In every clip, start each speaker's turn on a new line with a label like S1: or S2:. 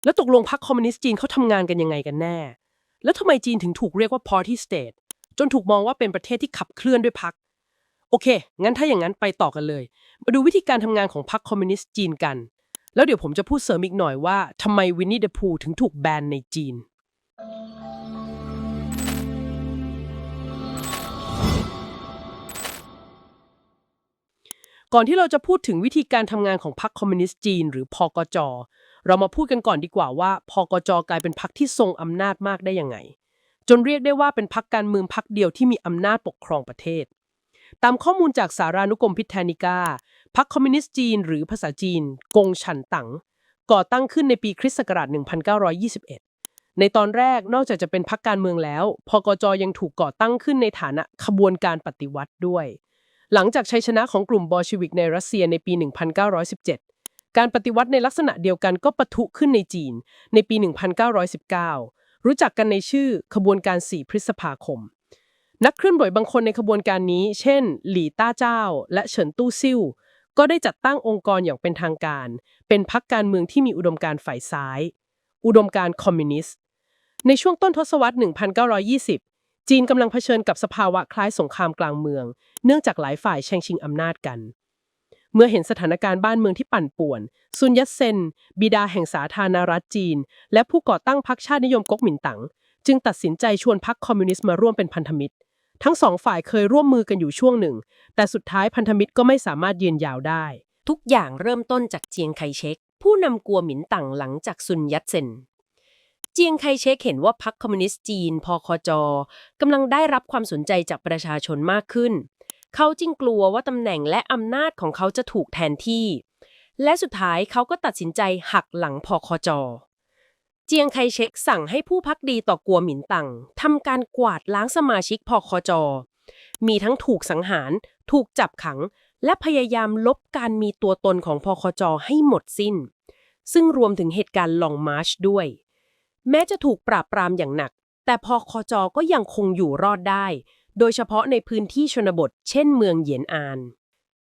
S1: แล้วตกลงพรรคคอมมิวนิสต์จีนเขาทำงานกันยังไงกันแน่แล้วทำไมจีนถึงถูกเรียกว่า Party State จนถูกมองว่าเป็นประเทศที่ขับเคลื่อนด้วยพรรคโอเคงั้นถ้าอย่างนั้นไปต่อกันเลยมาดูวิธีการทำงานของพรรคคอมมิวนิสต์จีนกันแล้วเดี๋ยวผมจะพูดเสริมอีกหน่อยว่าทำไมวินนี่เดอะพูถึงถูกแบนในจีน ก่อนที่เราจะพูดถึงวิธีการทำงานของพรรคคอมมิวนิสต์จีนหรือพกจเรามาพูดกันก่อนดีกว่าว่าพกจกลายเป็นพรรคที่ทรงอำนาจมากได้ยังไงจนเรียกได้ว่าเป็นพรรคการเมืองพรรคเดียวที่มีอำนาจปกครองประเทศตามข้อมูลจากสารานุกรมพิธานิกาพรรคคอมมิวนิสต์จีนหรือภาษาจีนกงฉันตั๋งก่อตั้งขึ้นในปีคริสต์ศักราช 1921 ในตอนแรกนอกจากจะเป็นพรรคการเมืองแล้วพกจยังถูกก่อตั้งขึ้นในฐานะขบวนการปฏิวัติด้วยหลังจากชัยชนะของกลุ่มบอลชีวิกในรัสเซียในปี 1917 การปฏิวัติในลักษณะเดียวกันก็ปะทุขึ้นในจีนในปี 1919 รู้จักกันในชื่อขบวนการ 4 พฤษภาคม นักเคลื่อนไหวบางคนในขบวนการนี้เช่นหลี่ต้าเจ้าและเฉินตู้ซิ่วก็ได้จัดตั้งองค์กรอย่างเป็นทางการเป็นพรรคการเมืองที่มีอุดมการณ์ฝ่ายซ้ายอุดมการณ์คอมมิวนิสต์ในช่วงต้นทศวรรษ 1920 จีนกำลังเผชิญกับสภาวะคล้ายสงครามกลางเมืองเนื่องจากหลายฝ่ายแย่งชิงอำนาจกันเมื่อเห็นสถานการณ์บ้านเมืองที่ปั่นป่วนซุนยัตเซนบิดาแห่งสาธารณรัฐจีนและผู้ก่อตั้งพรรคชาตินิยมก๊กหมินตั๋งจึงตัดสินใจชวนพรรคคอมมิวนิสต์มาร่วมเป็นพันธมิตรทั้งสองฝ่ายเคยร่วมมือกันอยู่ช่วงหนึ่งแต่สุดท้ายพันธมิตรก็ไม่สามารถยืนยาวได้
S2: ทุกอย่างเริ่มต้นจากเจียงไคเชกผู้นำกัวหมินตั๋งหลังจากซุนยัตเซนเจียงไคเชกเห็นว่าพรรคคอมมิวนิสต์จีนพคจกำลังได้รับความสนใจจากประชาชนมากขึ้นเขาจึงกลัวว่าตำแหน่งและอำนาจของเขาจะถูกแทนที่และสุดท้ายเขาก็ตัดสินใจหักหลังพคจเจียงไคเชกสั่งให้ผู้ภักดีต่อกัวหมินตั๋งทำการกวาดล้างสมาชิกพคจมีทั้งถูกสังหารถูกจับขังและพยายามลบการมีตัวตนของพคจให้หมดสิ้นซึ่งรวมถึงเหตุการณ์ลองมาร์ชด้วยแม้จะถูกปราบปรามอย่างหนักแต่พคจก็ยังคงอยู่รอดได้โดยเฉพาะในพื้นที่ชนบทเช่นเมืองเหยียนอาน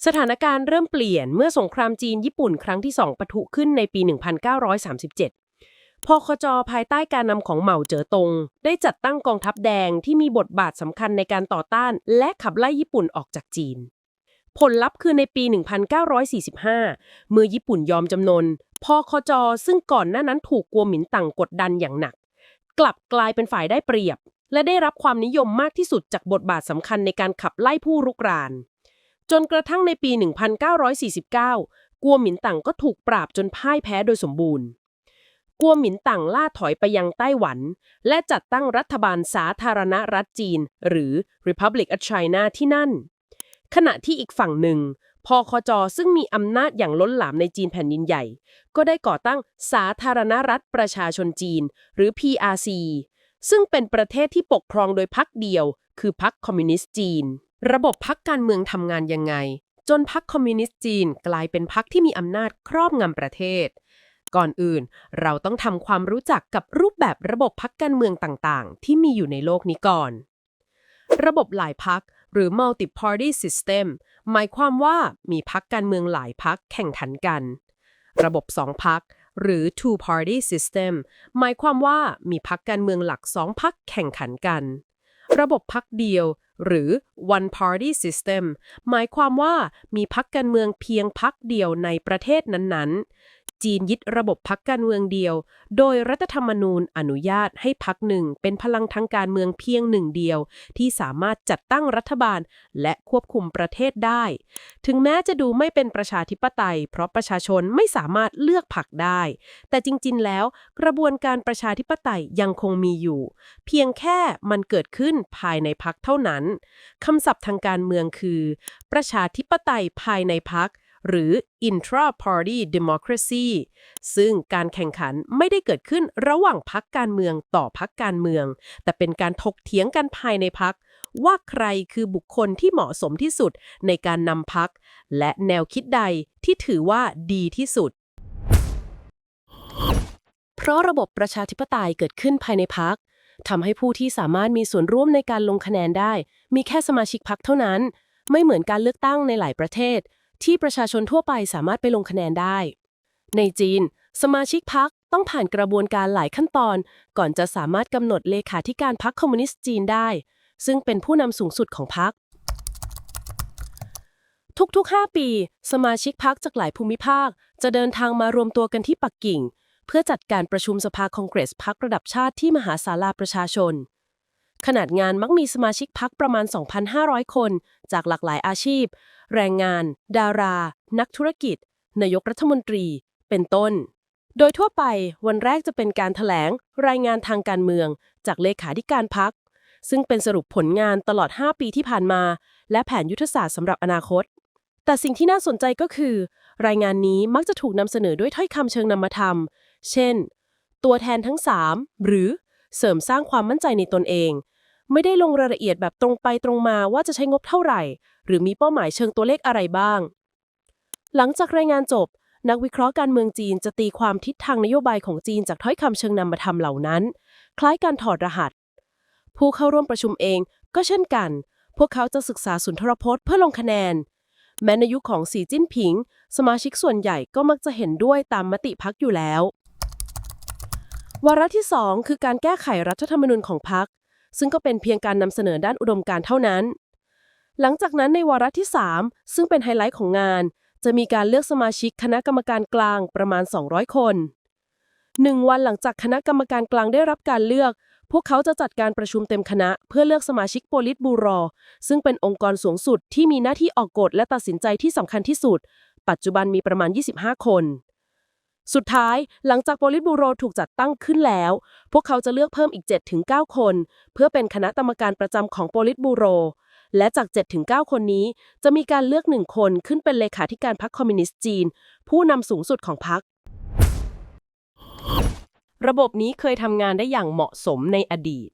S2: สถานการณ์เริ่มเปลี่ยนเมื่อสงครามจีนญี่ปุ่นครั้งที่2ปะทุขึ้นในปี 1937 พคจภายใต้การนำของเหมาเจ๋อตงได้จัดตั้งกองทัพแดงที่มีบทบาทสำคัญในการต่อต้านและขับไล่ญี่ปุ่นออกจากจีนผลลัพธ์คือในปี 1945 เมื่อญี่ปุ่นยอมจำนนพคจซึ่งก่อนหน้านั้นถูกกัวหมินตั๋งกดดันอย่างหนักกลับกลายเป็นฝ่ายได้เปรียบและได้รับความนิยมมากที่สุดจากบทบาทสำคัญในการขับไล่ผู้รุกรานจนกระทั่งในปี 1949 กัวหมินตั๋งก็ถูกปราบจนพ่ายแพ้โดยสมบูรณ์กัวหมินตั๋งล่าถอยไปยังไต้หวันและจัดตั้งรัฐบาลสาธารณรัฐจีนหรือ Republic of China ที่นั่นขณะที่อีกฝั่งหนึ่งพคจซึ่งมีอำนาจอย่างล้นหลามในจีนแผ่นดินใหญ่ก็ได้ก่อตั้งสาธารณรัฐประชาชนจีนหรือ PRC ซึ่งเป็นประเทศที่ปกครองโดยพรรคเดียวคือพรรคคอมมิวนิสต์จีนระบบพรรคการเมืองทำงานยังไงจนพรรคคอมมิวนิสต์จีนกลายเป็นพรรคที่มีอำนาจครอบงำประเทศก่อนอื่นเราต้องทำความรู้จักกับรูปแบบระบบพรรคการเมืองต่างๆที่มีอยู่ในโลกนี้ก่อนระบบหลายพรรคหรือ multi-party system หมายความว่ามีพรรคการเมืองหลายพรรคแข่งขันกันระบบ2พรรคหรือ two-party system หมายความว่ามีพรรคการเมืองหลัก2พรรคแข่งขันกันระบบพรรคเดียวหรือ one-party system หมายความว่ามีพรรคการเมืองเพียงพรรคเดียวในประเทศนั้นๆจีนยึดระบบพรรคการเมืองเดียวโดยรัฐธรรมนูญอนุญาตให้พรรคหนึ่งเป็นพลังทางการเมืองเพียงหนึ่งเดียวที่สามารถจัดตั้งรัฐบาลและควบคุมประเทศได้ถึงแม้จะดูไม่เป็นประชาธิปไตยเพราะประชาชนไม่สามารถเลือกพรรคได้แต่จริงๆแล้วกระบวนการประชาธิปไตยยังคงมีอยู่เพียงแค่มันเกิดขึ้นภายในพรรคเท่านั้นคำศัพท์ทางการเมืองคือประชาธิปไตยภายในพรรคหรือ intra-party democracy ซึ่งการแข่งขันไม่ได้เกิดขึ้นระหว่างพรรคการเมืองต่อพรรคการเมืองแต่เป็นการถกเถียงกันภายในพรรคว่าใครคือบุคคลที่เหมาะสมที่สุดในการนำพรรคและแนวคิดใดที่ถือว่าดีที่สุดเพราะระบบประชาธิปไตยเกิดขึ้นภายในพรรคทำให้ผู้ที่สามารถมีส่วนร่วมในการลงคะแนนได้มีแค่สมาชิกพรรคเท่านั้นไม่เหมือนการเลือกตั้งในหลายประเทศที่ประชาชนทั่วไปสามารถไปลงคะแนนได้ในจีนสมาชิกพรรค ต้องผ่านกระบวนการหลายขั้นตอนก่อนจะสามารถกำหนดเลขาธิการพรรคคอมมิวนิสต์จีนได้ซึ่งเป็นผู้นำสูงสุดของพรรคทุกๆ 5 ปีสมาชิกพรรคจากหลายภูมิภาคจะเดินทางมารวมตัวกันที่ปักกิ่งเพื่อจัดการประชุมสภาคองเกรสพรรคระดับชาติที่มหาศาลาประชาชนขนาดงานมักมีสมาชิกพรรคประมาณ 2,500 คนจากหลากหลายอาชีพแรงงานดารานักธุรกิจนายกรัฐมนตรีเป็นต้นโดยทั่วไปวันแรกจะเป็นการแถลงรายงานทางการเมืองจากเลขาธิการพรรคซึ่งเป็นสรุปผลงานตลอด 5 ปีที่ผ่านมาและแผนยุทธศาสตร์สำหรับอนาคตแต่สิ่งที่น่าสนใจก็คือรายงานนี้มักจะถูกนำเสนอด้วยถ้อยคำเชิงนามธรรมเช่นตัวแทนทั้ง3หรือเสริมสร้างความมั่นใจในตนเองไม่ได้ลงรายละเอียดแบบตรงไปตรงมาว่าจะใช้งบเท่าไหร่หรือมีเป้าหมายเชิงตัวเลขอะไรบ้างหลังจากรายงานจบนักวิเคราะห์การเมืองจีนจะตีความทิศทางนโยบายของจีนจากถ้อยคำเชิงนามธรรมเหล่านั้นคล้ายการถอดรหัสผู้เข้าร่วมประชุมเองก็เช่นกันพวกเขาจะศึกษาสุนทรพจน์เพื่อลงคะแนนแม้ในยุคของสีจิ้นผิงสมาชิกส่วนใหญ่ก็มักจะเห็นด้วยตามมติพรรคอยู่แล้ววาระที่ 2 คือการแก้ไขรัฐธรรมนูญของพรรคซึ่งก็เป็นเพียงการนำเสนอด้านอุดมการณ์เท่านั้นหลังจากนั้นในวาระที่ 3 ซึ่งเป็นไฮไลท์ของงานจะมีการเลือกสมาชิกคณะกรรมการกลางประมาณ 200 คน1 วันหลังจากคณะกรรมการกลางได้รับการเลือกพวกเขาจะจัดการประชุมเต็มคณะเพื่อเลือกสมาชิกโปลิตบูโรซึ่งเป็นองค์กรสูงสุดที่มีหน้าที่ออกกฎและตัดสินใจที่สำคัญที่สุดปัจจุบันมีประมาณ 25 คนสุดท้ายหลังจากโปลิตบูโรถูกจัดตั้งขึ้นแล้วพวกเขาจะเลือกเพิ่มอีก 7-9 คนเพื่อเป็นคณะกรรมการประจำของโปลิตบูโรและจาก 7-9 คนนี้จะมีการเลือก1คนขึ้นเป็นเลขาธิการพรรคคอมมิวนิสต์จีนผู้นำสูงสุดของพรรคระบบนี้เคยทำงานได้อย่างเหมาะสมในอดีต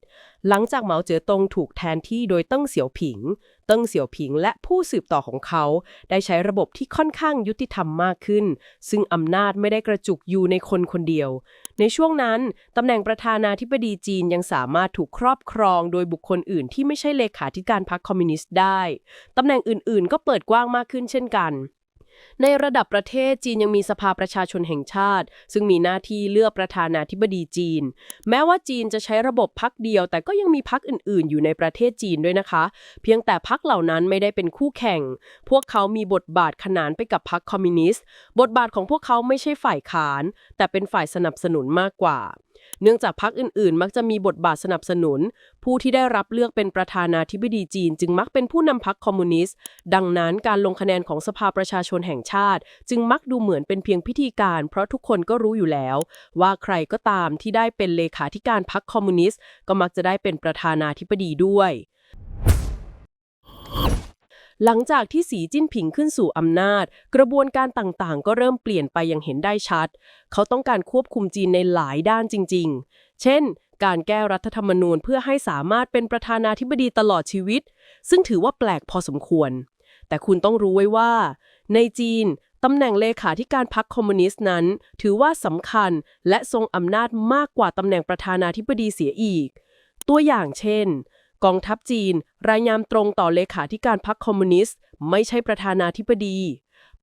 S2: หลังจากเหมาเจ๋อตงถูกแทนที่โดยเติ้งเสี่ยวผิงและผู้สืบต่อของเขาได้ใช้ระบบที่ค่อนข้างยุติธรรมมากขึ้นซึ่งอำนาจไม่ได้กระจุกอยู่ในคนคนเดียวในช่วงนั้นตำแหน่งประธานาธิบดีจีนยังสามารถถูกครอบครองโดยบุคคลอื่นที่ไม่ใช่เลขาธิการพรรคคอมมิวนิสต์ได้ตำแหน่งอื่นๆก็เปิดกว้างมากขึ้นเช่นกันในระดับประเทศจีนยังมีสภาประชาชนแห่งชาติซึ่งมีหน้าที่เลือกประธานาธิบดีจีนแม้ว่าจีนจะใช้ระบบพรรคเดียวแต่ก็ยังมีพรรคอื่นๆอยู่ในประเทศจีนด้วยนะคะเพียงแต่พรรคเหล่านั้นไม่ได้เป็นคู่แข่งพวกเขามีบทบาทขนานไปกับพรรคคอมมิวนิสต์บทบาทของพวกเขาไม่ใช่ฝ่ายค้านแต่เป็นฝ่ายสนับสนุนมากกว่าเนื่องจากพรรคอื่นๆมักจะมีบทบาทสนับสนุนผู้ที่ได้รับเลือกเป็นประธานาธิบดีจีนจึงมักเป็นผู้นำพรรคคอมมิวนิสต์ดังนั้นการลงคะแนนของสภาประชาชนแห่งชาติจึงมักดูเหมือนเป็นเพียงพิธีการเพราะทุกคนก็รู้อยู่แล้วว่าใครก็ตามที่ได้เป็นเลขาธิการพรรคคอมมิวนิสต์ก็มักจะได้เป็นประธานาธิบดีด้วยหลังจากที่สีจิ้นผิงขึ้นสู่อำนาจกระบวนการต่างๆก็เริ่มเปลี่ยนไปอย่างเห็นได้ชัดเขาต้องการควบคุมจีนในหลายด้านจริงๆเช่นการแก้รัฐธรรมนูญเพื่อให้สามารถเป็นประธานาธิบดีตลอดชีวิตซึ่งถือว่าแปลกพอสมควรแต่คุณต้องรู้ไว้ว่าในจีนตำแหน่งเลขาธิการพรรคคอมมิวนิสต์นั้นถือว่าสำคัญและทรงอำนาจมากกว่าตำแหน่งประธานาธิบดีเสียอีกตัวอย่างเช่นกองทัพจีนรายงานตรงต่อเลขาธิการพรรคคอมมิวนิสต์ไม่ใช่ประธานาธิบดี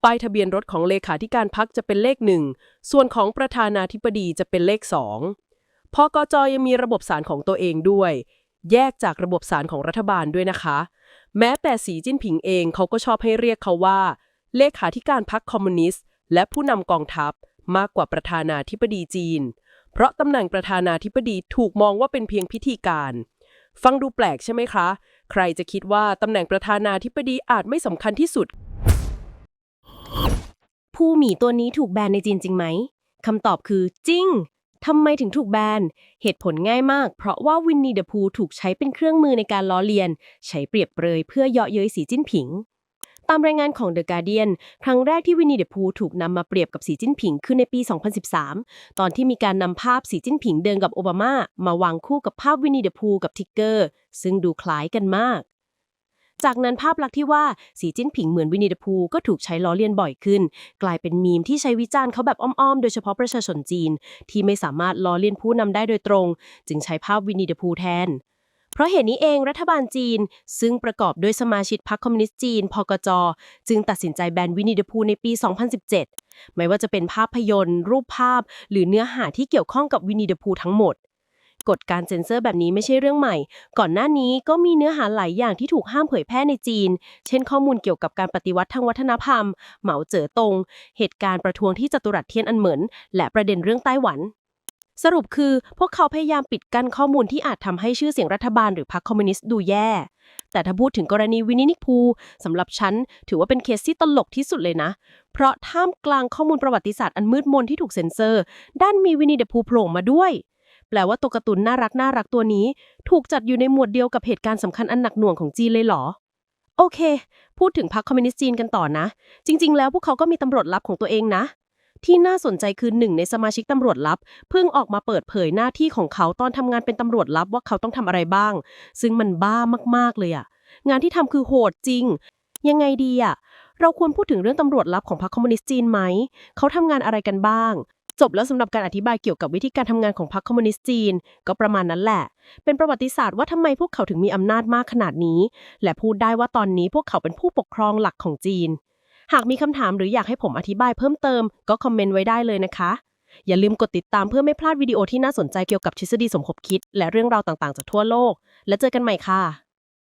S2: ป้ายทะเบียนรถของเลขาธิการพรรคจะเป็นเลข1ส่วนของประธานาธิบดีจะเป็นเลข2พกจ.ยังมีระบบศาลของตัวเองด้วยแยกจากระบบศาลของรัฐบาลด้วยนะคะแม้แต่สีจิ้นผิงเองเขาก็ชอบให้เรียกเขาว่าเลขาธิการพรรคคอมมิวนิสต์และผู้นำกองทัพมากกว่าประธานาธิบดีจีนเพราะตำแหน่งประธานาธิบดีถูกมองว่าเป็นเพียงพิธีการฟังดูแปลกใช่ไหมคะใครจะคิดว่าตำแหน่งประธานาธิบดีอาจไม่สำคัญที่สุดผู้หมีตัวนี้ถูกแบนในจีนจริงไหมคำตอบคือจริงทำไมถึงถูกแบนเหตุผลง่ายมากเพราะว่าวินนี่เดอะพูถูกใช้เป็นเครื่องมือในการล้อเลียนใช้เปรียบเปรยเพื่อเยาะเย้ยสีจิ้นผิงตามรายงานของ The Guardian ครั้งแรกที่วินนี่เดอะพูถูกนำมาเปรียบกับสีจิ้นผิงคือในปี 2013 ตอนที่มีการนำภาพสีจิ้นผิงเดินกับโอบามามาวางคู่กับภาพวินนี่เดอะพูกับทิกเกอร์ซึ่งดูคล้ายกันมากจากนั้นภาพลักษณ์ที่ว่าสีจิ้นผิงเหมือนวินนี่เดอะพูก็ถูกใช้ล้อเลียนบ่อยขึ้นกลายเป็นมีมที่ใช้วิจารณ์เขาแบบอ้อมๆโดยเฉพาะประชาชนจีนที่ไม่สามารถล้อเลียนผู้นำได้โดยตรงจึงใช้ภาพวินนี่เดอะพูแทน เพราะเหตุนี้เองรัฐบาลจีนซึ่งประกอบด้วยสมาชิกพรรคคอมมิวนิสต์จีนพกจ.จึงตัดสินใจแบนวินนี่เดอะพูในปี 2017 ไม่ว่าจะเป็นภาพยนตร์รูปภาพหรือเนื้อหาที่เกี่ยวข้องกับวินนี่เดอะพูทั้งหมดกฎการเซ็นเซอร์แบบนี้ไม่ใช่เรื่องใหม่ก่อนหน้านี้ก็มีเนื้อหาหลายอย่างที่ถูกห้ามเผยแพร่ในจีนเช่นข้อมูลเกี่ยวกับการปฏิวัติทางวัฒนธรรมเหมาเจ๋อตงเหตุการณ์ประท้วงที่จัตุรัสเทียนอันเหมินและประเด็นเรื่องไต้หวันสรุปคือพวกเขาพยายามปิดกั้นข้อมูลที่อาจทำให้ชื่อเสียงรัฐบาลหรือพรรคคอมมิวนิสต์ดูแย่แต่ถ้าพูดถึงกรณีวินินิพูสำหรับฉันถือว่าเป็นเคสที่ตลกที่สุดเลยนะเพราะท่ามกลางข้อมูลประวัติศาสตร์อันมืดมนที่ถูกเซ็นเซอร์ด้านมีวินิเดอะพูโผล่มาด้วยแปลว่าตัวการ์ตูนน่ารักตัวนี้ถูกจัดอยู่ในหมวดเดียวกับเหตุการณ์สำคัญอันหนักหน่วงของจีนเลยเหรอโอเคพูดถึงพรรคคอมมิวนิสต์จีนกันต่อนะจริงๆแล้วพวกเขาก็มีตำรวจลับของตัวเองนะที่น่าสนใจคือหนึ่งในสมาชิกตำรวจลับเพิ่งออกมาเปิดเผยหน้าที่ของเขาตอนทำงานเป็นตำรวจลับว่าเขาต้องทำอะไรบ้างซึ่งมันบ้ามากๆเลยอะงานที่ทำคือโหดจริงยังไงดีอะเราควรพูดถึงเรื่องตำรวจลับของพรรคคอมมิวนิสต์จีนไหมเขาทำงานอะไรกันบ้างจบแล้วสำหรับการอธิบายเกี่ยวกับวิธีการทำงานของพรรคคอมมิวนิสต์จีนก็ประมาณนั้นแหละเป็นประวัติศาสตร์ว่าทำไมพวกเขาถึงมีอำนาจมากขนาดนี้และพูดได้ว่าตอนนี้พวกเขาเป็นผู้ปกครองหลักของจีนหากมีคำถามหรืออยากให้ผมอธิบายเพิ่มเติมก็คอมเมนต์ไว้ได้เลยนะคะอย่าลืมกดติดตามเพื่อไม่พลาดวิดีโอที่น่าสนใจเกี่ยวกับทฤษฎีสมคบคิดและเรื่องราวต่างๆจากทั่วโลกและเจอกันใหม่ค่ะ